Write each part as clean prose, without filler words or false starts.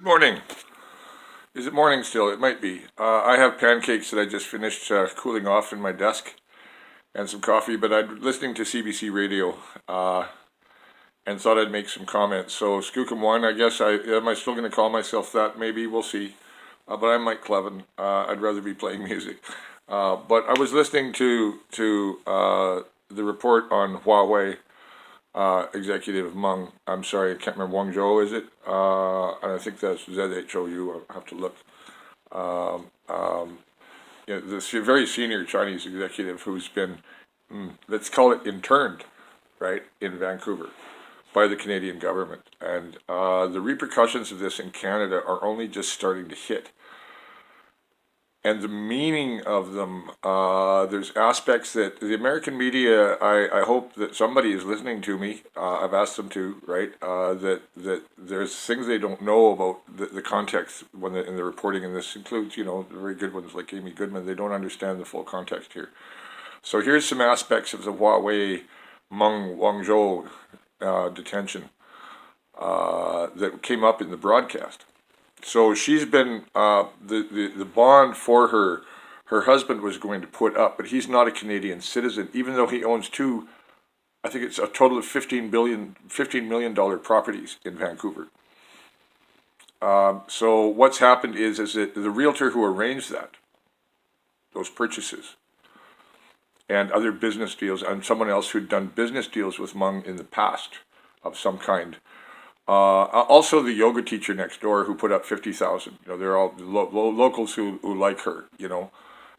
Morning. Is it morning still? It might be. I have pancakes that I just finished cooling off in my desk and some coffee, but I'm listening to CBC radio and thought I'd make some comments. So Skookum1, I guess, am I still going to call myself that? Maybe, we'll see. But I'm Mike Clevin. I'd rather be playing music. But I was listening to the report on Huawei executive Meng. I'm sorry, I can't remember. Hwang-zhou, is it? And I think that's ZHOU. I'll have to look. This very senior Chinese executive who's been, let's call it interned, right, in Vancouver by the Canadian government. And the repercussions of this in Canada are only just starting to hit. And the meaning of them, there's aspects that the American media, I hope that somebody is listening to me, I've asked them to, right, that there's things they don't know about the context when in the reporting, and this includes, the very good ones like Amy Goodman. They don't understand the full context here. So here's some aspects of the Huawei Meng Hwang-zhou detention that came up in the broadcast. So she's been, the bond for her husband was going to put up, but he's not a Canadian citizen, even though he owns two, I think it's a total of $15 million properties in Vancouver. So what's happened is that the realtor who arranged those purchases, and other business deals, and someone else who'd done business deals with Meng in the past of some kind, also the yoga teacher next door who put up 50,000. They're all locals who like her.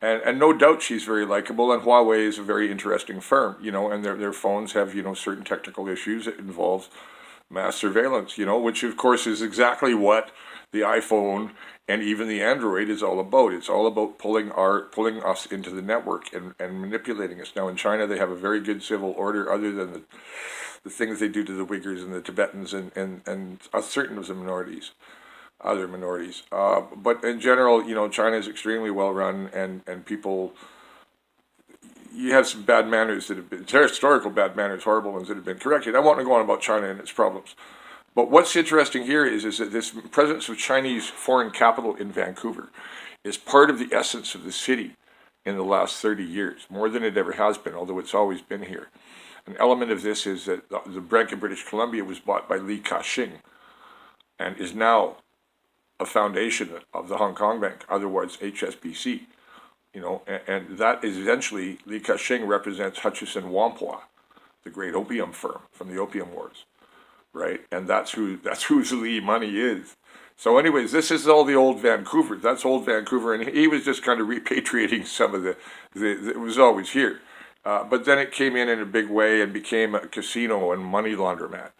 And no doubt she's very likable. And Huawei is a very interesting firm. And their phones have certain technical issues that involve mass surveillance. Which of course is exactly what the iPhone and even the Android is all about. It's all about pulling us into the network and manipulating us. Now in China they have a very good civil order, other than the things they do to the Uyghurs and the Tibetans and certain of the other minorities. But in general, China is extremely well run, and people, you have some bad manners that have been, historical bad manners, horrible ones that have been corrected. I won't go on about China and its problems. But what's interesting here is that this presence of Chinese foreign capital in Vancouver is part of the essence of the city in the last 30 years, more than it ever has been, although it's always been here. An element of this is that the bank in British Columbia was bought by Li Ka-shing and is now a foundation of the Hong Kong Bank, otherwise HSBC. And that is essentially, Li Ka-shing represents Hutchison Whampoa, the great opium firm from the Opium Wars, right? And that's whose Li money is. So anyways, this is all the old Vancouver. That's old Vancouver, and he was just kind of repatriating some of it was always here. But then it came in a big way and became a casino and money laundromat.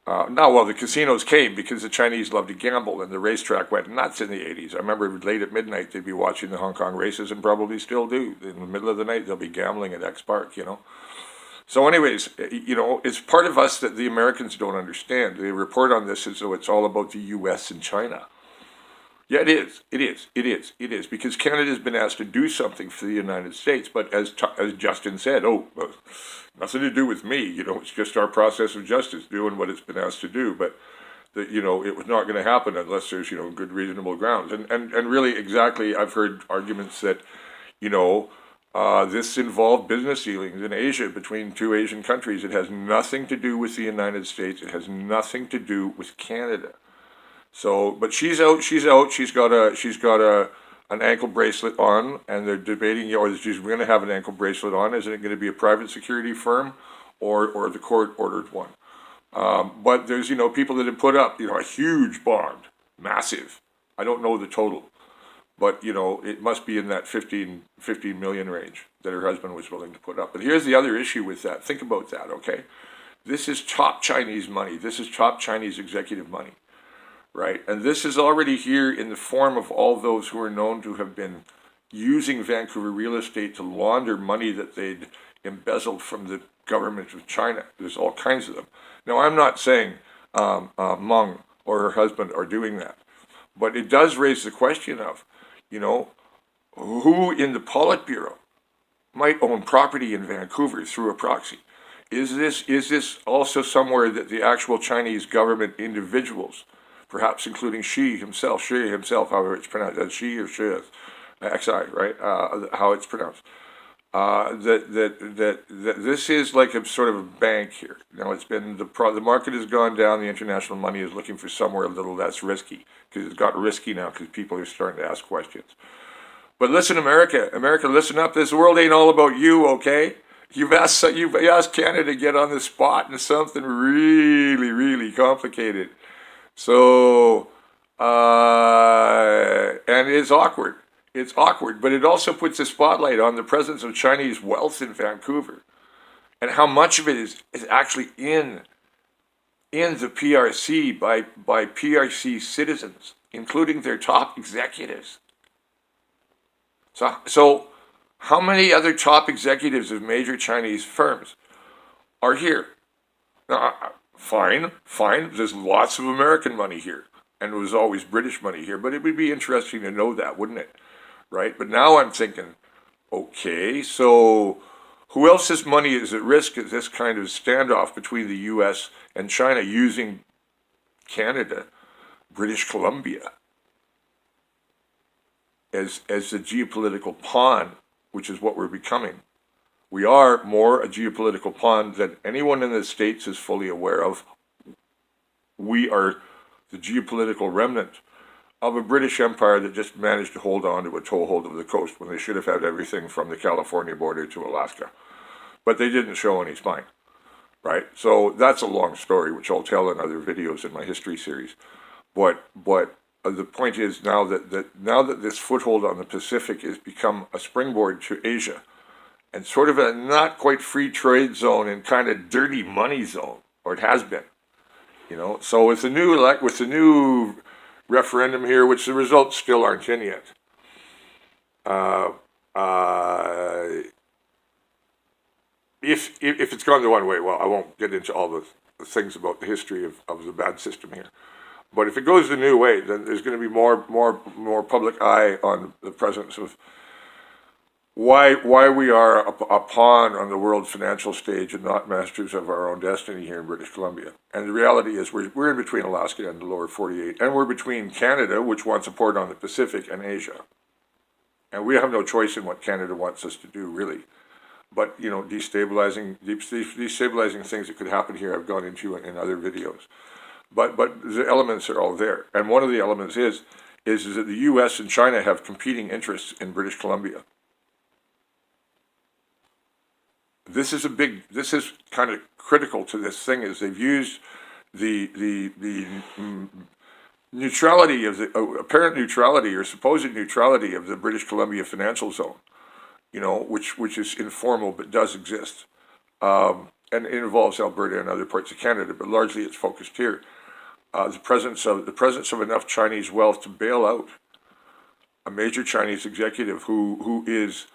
The casinos came because the Chinese loved to gamble, and the racetrack went nuts in the 80s. I remember late at midnight they'd be watching the Hong Kong races, and probably still do. In the middle of the night they'll be gambling at X Park, So anyways, it's part of us that the Americans don't understand. They report on this as though it's all about the U.S. and China. Yeah, it is, because Canada's been asked to do something for the United States, but as Justin said, nothing to do with me, it's just our process of justice doing what it's been asked to do, but that, it was not going to happen unless there's, good reasonable grounds. And really, exactly, I've heard arguments that, this involved business dealings in Asia between two Asian countries. It has nothing to do with the United States. It has nothing to do with Canada. So, but she's out. She's got an ankle bracelet on, and they're debating, or she's going to have an ankle bracelet on. Is it going to be a private security firm, or the court ordered one? But there's people that have put up a huge bond, massive. I don't know the total, but it must be in that 15 million range that her husband was willing to put up. But here's the other issue with that. Think about that, okay? This is top Chinese money. This is top Chinese executive money. Right, and this is already here in the form of all those who are known to have been using Vancouver real estate to launder money that they'd embezzled from the government of China. There's all kinds of them. Now, I'm not saying Meng or her husband are doing that, but it does raise the question of, who in the Politburo might own property in Vancouver through a proxy. Is this also somewhere that the actual Chinese government individuals perhaps including Xi himself, however it's pronounced, as Xi or Xi, XI, right? How it's pronounced. That this is like a sort of a bank here. Now it's been the market has gone down. The international money is looking for somewhere a little less risky because it's got risky now because people are starting to ask questions. But listen, America, listen up. This world ain't all about you, okay? You've asked Canada to get on the spot in something really, really complicated. So, and it's awkward. It's awkward, but it also puts a spotlight on the presence of Chinese wealth in Vancouver and how much of it is actually in the PRC by PRC citizens, including their top executives. So how many other top executives of major Chinese firms are here? Now, fine, there's lots of American money here, and there was always British money here, but it would be interesting to know that, wouldn't it? Right? But now I'm thinking, okay, so who else's money is at risk at this kind of standoff between the U.S. and China using Canada, British Columbia, as the geopolitical pawn, which is what we're becoming? We are more a geopolitical pawn than anyone in the States is fully aware of. We are the geopolitical remnant of a British Empire that just managed to hold on to a toehold of the coast when they should have had everything from the California border to Alaska. But they didn't show any spine, right? So that's a long story, which I'll tell in other videos in my history series. But the point is now that this foothold on the Pacific has become a springboard to Asia and sort of a not quite free trade zone and kind of dirty money zone, or it has been, So with the new referendum here, which the results still aren't in yet, if it's gone the one way, well, I won't get into all the things about the history of the bad system here. But if it goes the new way, then there's going to be more public eye on the presence of why we are a pawn on the world financial stage and not masters of our own destiny here in British Columbia. And the reality is we're in between Alaska and the lower 48, and we're between Canada, which wants a port on the Pacific, and Asia. And we have no choice in what Canada wants us to do, really. But, destabilizing things that could happen here I've gone into in other videos. But the elements are all there. And one of the elements is that the U.S. and China have competing interests in British Columbia. This is kind of critical to this thing, is they've used the neutrality of the apparent neutrality or supposed neutrality of the British Columbia financial zone, which is informal but does exist, and it involves Alberta and other parts of Canada, but largely it's focused here. The presence of enough Chinese wealth to bail out a major Chinese executive who is.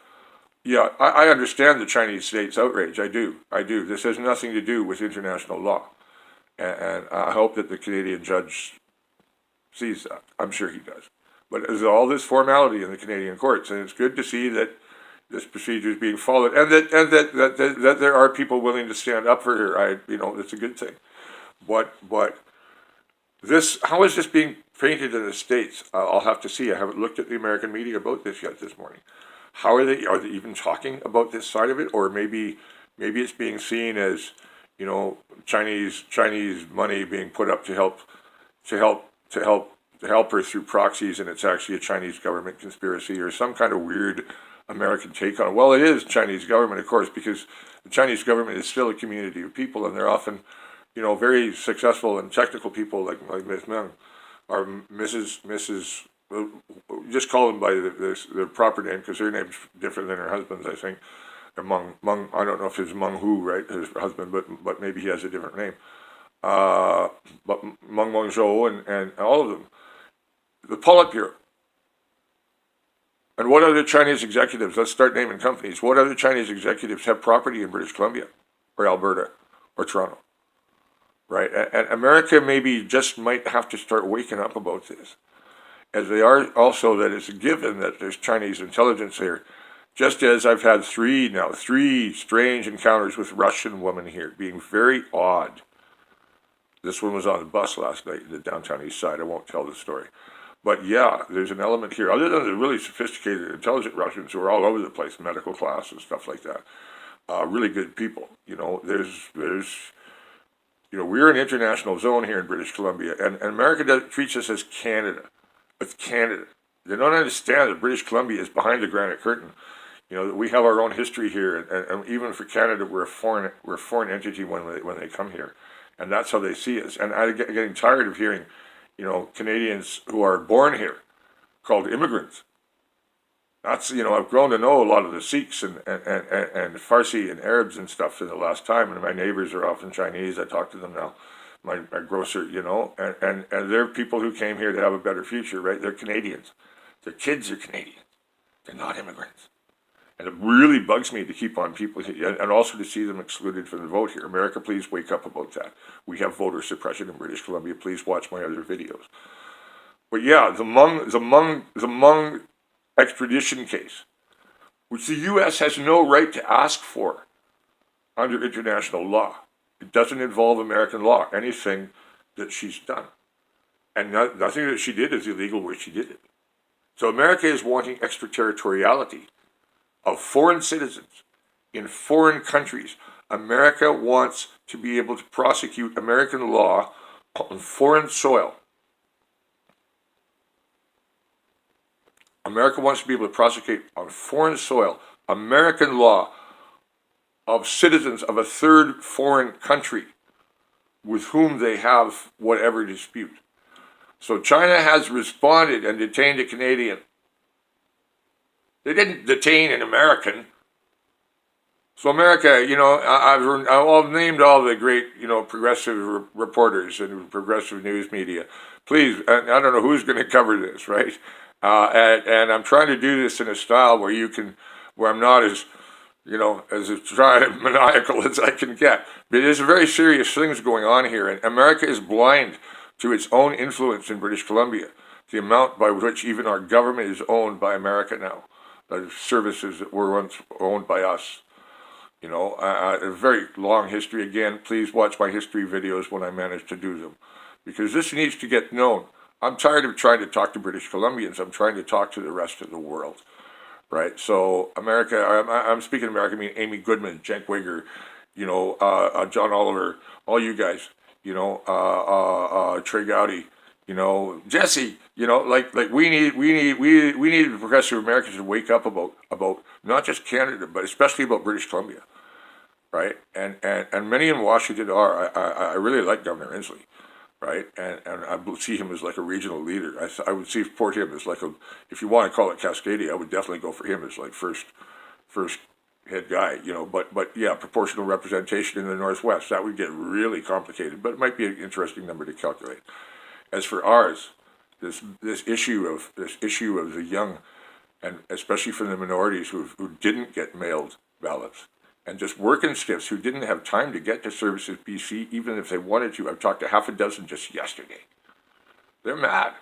Yeah, I understand the Chinese state's outrage. I do. This has nothing to do with international law. And I hope that the Canadian judge sees that. I'm sure he does. But there's all this formality in the Canadian courts, and it's good to see that this procedure is being followed, and that there are people willing to stand up for her. It's a good thing. But how is this being painted in the States? I'll have to see. I haven't looked at the American media about this yet this morning. How are they even talking about this side of it? Or maybe it's being seen as, Chinese money being put up to help her through proxies, and it's actually a Chinese government conspiracy or some kind of weird American take on it. Well, it is Chinese government, of course, because the Chinese government is still a community of people, and they're often, very successful and technical people like Ms. Meng or Mrs. Just call them by their proper name, because her name's different than her husband's, I think. Or Meng, I don't know if it's Meng Hu, right, his husband, but maybe he has a different name. But hwang-zhou and all of them. The Politburo. And what other Chinese executives, let's start naming companies, what other Chinese executives have property in British Columbia or Alberta or Toronto? Right? And America maybe just might have to start waking up about this. As they are also that it's a given that there's Chinese intelligence here. Just as I've had three strange encounters with Russian women here, being very odd. This one was on the bus last night in the downtown east side. I won't tell the story. But yeah, there's an element here, other than the really sophisticated, intelligent Russians who are all over the place, medical class and stuff like that. Really good people. We're an international zone here in British Columbia, and America treats us as Canada. It's Canada. They don't understand that British Columbia is behind the Granite Curtain. That we have our own history here, and even for Canada, we're a foreign entity when they come here, and that's how they see us. And I'm getting tired of hearing, Canadians who are born here called immigrants. That's, I've grown to know a lot of the Sikhs and Farsi and Arabs and stuff in the last time, and my neighbors are often Chinese. I talk to them now. My grocer, and they're people who came here to have a better future, right? They're Canadians. Their kids are Canadians. They're not immigrants. And it really bugs me to keep on people, and also to see them excluded from the vote here. America, please wake up about that. We have voter suppression in British Columbia. Please watch my other videos. But yeah, the Meng extradition case, which the U.S. has no right to ask for under international law. It doesn't involve American law, anything that she's done. And nothing that she did is illegal where she did it. So America is wanting extraterritoriality of foreign citizens in foreign countries. America wants to be able to prosecute American law on foreign soil. America wants to be able to prosecute on foreign soil American law of citizens of a third foreign country with whom they have whatever dispute. So China has responded and detained a Canadian. They didn't detain an American. So America, I've named all the great, progressive reporters and progressive news media. Please, I don't know who's going to cover this, right? And I'm trying to do this in a style where I'm not as, as maniacal as I can get. But there's very serious things going on here, and America is blind to its own influence in British Columbia, the amount by which even our government is owned by America now, the services that were once owned by us. A very long history. Again, please watch my history videos when I manage to do them, because this needs to get known. I'm tired of trying to talk to British Columbians. I'm trying to talk to the rest of the world, right? So America, I'm speaking America, I mean Amy Goodman, Cenk Uygur, John Oliver, all you guys, Trey Gowdy, Jesse, we need progressive Americans to wake up about not just Canada, but especially about British Columbia, right? And many in Washington are. I really like Governor Inslee. Right, and I see him as like a regional leader. I would support him as if you want to call it Cascadia, I would definitely go for him as like first head guy. But yeah, proportional representation in the Northwest, that would get really complicated. But it might be an interesting number to calculate. As for ours, this issue of the young, and especially from the minorities who didn't get mailed ballots, and just working stiffs who didn't have time to get to Services BC, even if they wanted to. I've talked to half a dozen just yesterday. They're mad.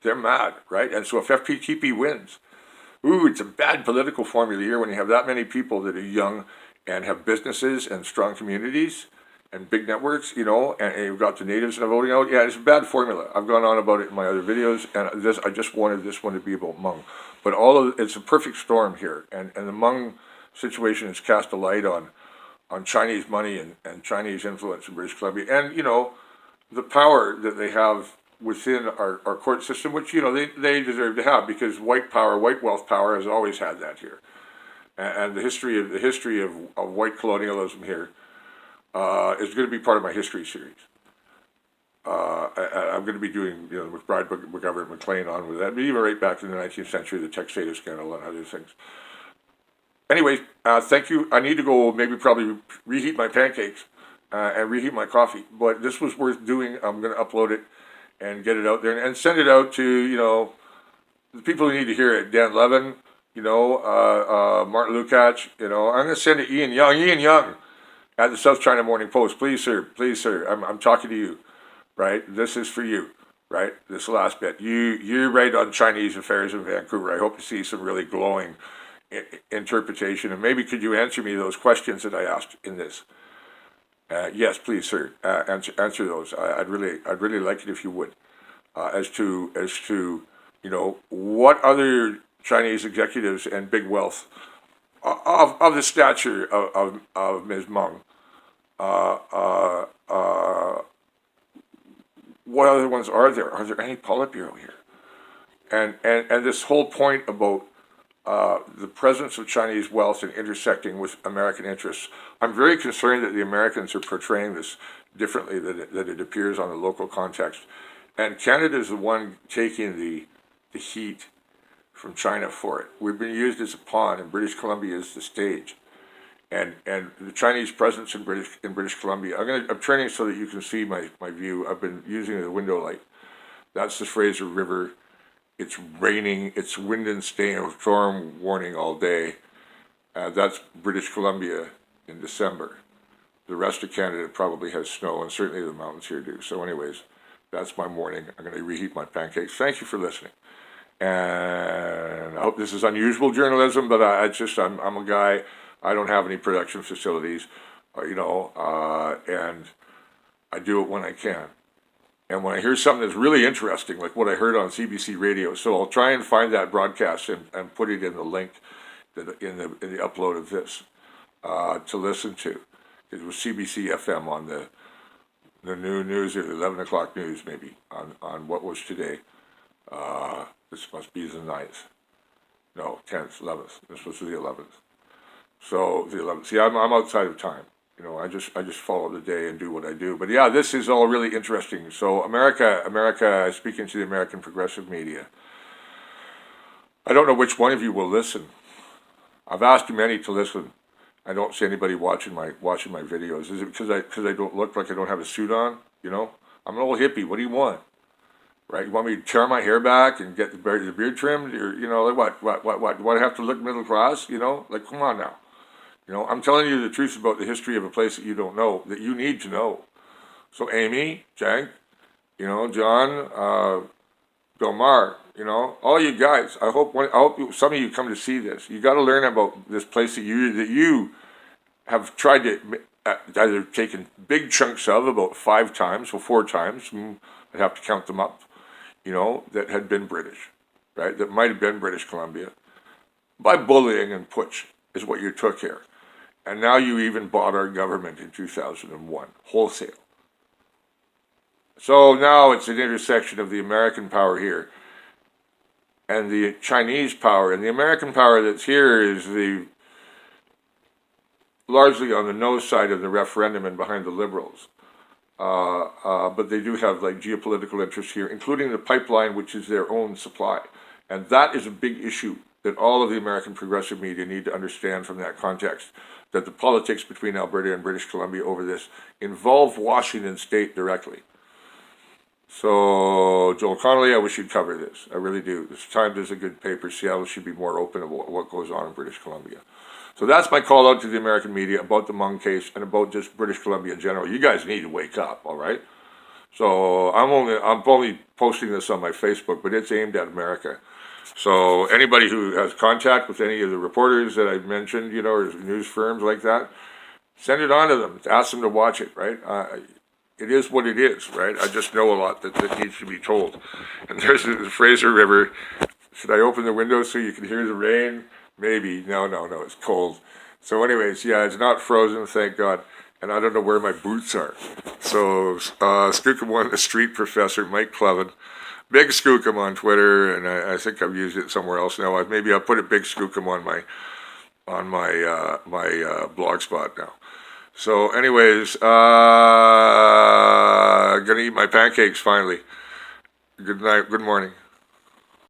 They're mad, right? And so if FPTP wins, it's a bad political formula here when you have that many people that are young and have businesses and strong communities and big networks, and you've got the natives that are voting out. Yeah, it's a bad formula. I've gone on about it in my other videos, and I just wanted this one to be about Hmong. But it's a perfect storm here, and the Hmong situation has cast a light on Chinese money and Chinese influence in British Columbia, and the power that they have within our court system, which they deserve to have, because white wealth power has always had that here, and the history of white colonialism here is going to be part of my history series. I'm going to be doing with Bride McGovern McLean on with that, but even right back to the 19th century, the Texato scandal and other things. Anyway, thank you. I need to go probably reheat my pancakes and reheat my coffee. But this was worth doing. I'm going to upload it and get it out there and send it out to, the people who need to hear it. Dan Levin, Martin Lukács, I'm going to send it to Ian Young at the South China Morning Post. Please, sir, I'm talking to you, right? This is for you, right? This last bit. You write on Chinese affairs in Vancouver. I hope to see some really glowing interpretation, and maybe could you answer me those questions that I asked in this? Yes, please, sir. Answer those. I'd really like it if you would. As to what other Chinese executives and big wealth of the stature of Ms. Meng, uh, uh, uh, what other ones are there? Are there any Politburo here? And this whole point about the presence of Chinese wealth and intersecting with American interests. I'm very concerned that the Americans are portraying this differently than it appears on the local context. And Canada is the one taking the heat from China for it. We've been used as a pawn, and British Columbia is the stage. And the Chinese presence in British Columbia. I'm turning so that you can see my view. I've been using the window light. That's the Fraser River. It's raining. It's wind and storm warning all day. That's British Columbia in December. The rest of Canada probably has snow, and certainly the mountains here do. So anyways, that's my morning. I'm going to reheat my pancakes. Thank you for listening. And I hope this is unusual journalism, but I'm a guy. I don't have any production facilities, and I do it when I can. And when I hear something that's really interesting, like what I heard on CBC Radio, so I'll try and find that broadcast and put it in the link in the upload of this to listen to. It was CBC FM on the new news, or the 11 o'clock news maybe, on what was today. This must be the 9th. No, 10th, 11th. This was the 11th. So the 11th. See, I'm outside of time. I just follow the day and do what I do. But yeah, this is all really interesting. So America, speaking to the American progressive media. I don't know which one of you will listen. I've asked many to listen. I don't see anybody watching my videos. Is it because I don't look like I don't have a suit on? I'm an old hippie. What do you want? Right? You want me to tear my hair back and get the beard trimmed? Or like what? Do I have to look middle class? Like come on now. I'm telling you the truth about the history of a place that you don't know, that you need to know. So Amy, Jack, John, Delmar, all you guys. I hope some of you come to see this. You got to learn about this place that you have tried to either taken big chunks of about 5 times or 4 times. I'd have to count them up. That had been British, right? That might have been British Columbia. By bullying and putsch is what you took here. And now you even bought our government in 2001, wholesale. So now it's an intersection of the American power here and the Chinese power. And the American power that's here is largely on the no side of the referendum and behind the Liberals. But they do have geopolitical interests here, including the pipeline, which is their own supply. And that is a big issue that all of the American progressive media need to understand from that context, that the politics between Alberta and British Columbia over this involve Washington State directly. So, Joel Connolly, I wish you'd cover this. I really do. This Times is a good paper. Seattle should be more open about what goes on in British Columbia. So that's my call out to the American media about the Meng case and about just British Columbia in general. You guys need to wake up, all right? So I'm only posting this on my Facebook, but it's aimed at America. So anybody who has contact with any of the reporters that I've mentioned, or news firms like that, send it on to them. Ask them to watch it, right? It is what it is, right? I just know a lot that needs to be told. And there's the Fraser River. Should I open the window so you can hear the rain? Maybe. No, it's cold. So anyways, yeah, it's not frozen, thank God. And I don't know where my boots are. So Skookum1, the street professor, Mike Clevin. Big Skookum on Twitter, and I think I've used it somewhere else now. Maybe I'll put a big Skookum on my blog spot now. So anyways, gonna eat my pancakes finally. Good night, good morning.